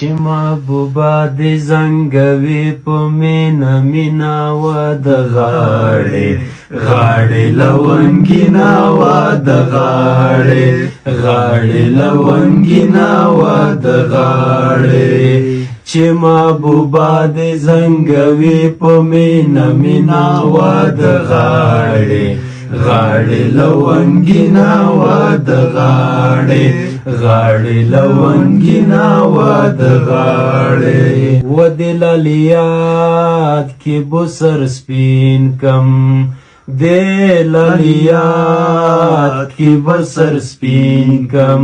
چې محبوبه دې زنګوي په مینا مینا وا د غاړې غاړې لونګینا وا د غاړې غاړې لونګینا وا د غاړې چې محبوبه دې زنګوي په مینا مینا وا د غاړې غاړې لونګینا وا د غاړې غاړې لونګینا وا د غاړې و دې لالیات کې بسر سپین کم دې لالیات کې بسر سپین کم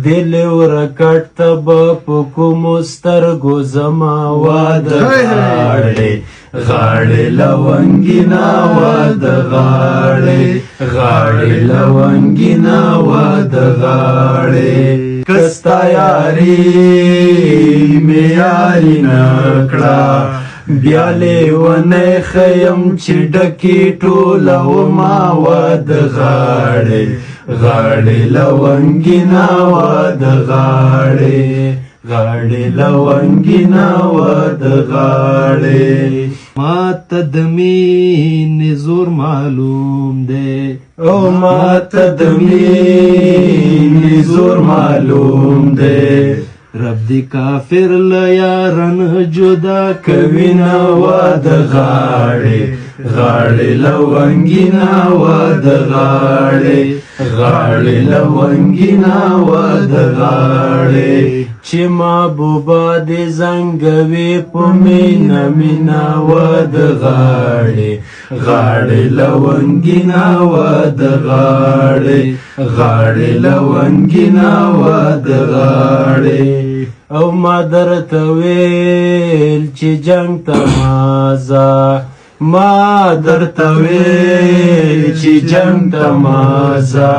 دل ورکټ تب په کوم سترګو زما وا د غاړې غاړې لونګینا وا د غاړې غاړې لونګینا وا د غاړې کستا یاري مې یاري نکړه بیا لیونی خیم چې ډکې ټوله وما وا د غاړې غاړې لونګینا وا د غاړې غاړې لونګینا وا د غاړې ماته د مینې زور معلوم دی او ماته د مینې زور معلوم دی رب دی کافر له یارن جدا کوي نه وا د غاړې غاړې لونګینا وا د غاړې غاړې لونګینا وا د غاړې چې محبوبه دې زنګوي په مینا مینا وا د غاړې غاړې لونګینا وا د غاړې غاړې لونګینا وا د غاړې او ما درته ویل چې جنگ تمازه ما درته ویل چې جنگ تمازه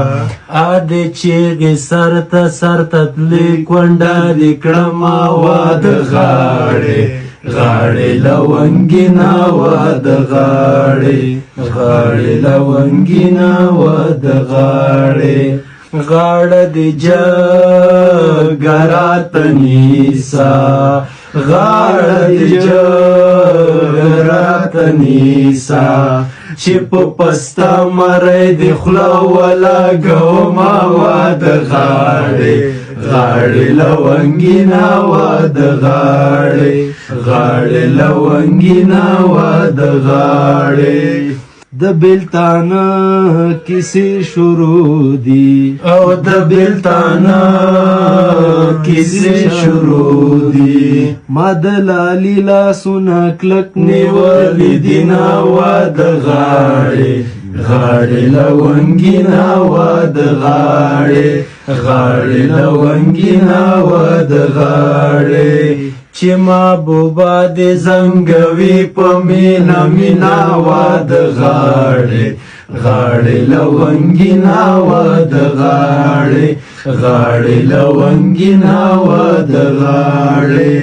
ادې چیغې سر ته تلې کونډه دې کړمه وا د غاړې غاړې لونګینا وا د غاړې غاړې لونګینا وا د غاړې غاړه دې جګرات نیسا غاړه دې جګرات نیسا چې په پستا مړی دې خوله ولګومه وا د غاړې غاړې لونګینا وا د غاړې غاړې لونګینا وا د غاړې د بلتانه کیسې شروع دي او د بلتانه کیسې شروع دي ما د لالي لاسونه کلک نیولې دي نه وا د غاړې غاړې لونګینا وا د غاړې غاړې لونګینا وا د غاړې چې محبوبه دې زنګوي په مینا مینا وا د غاړې غاړې لونګینا وا د غاړې غاړې لونګینا وا د غاړې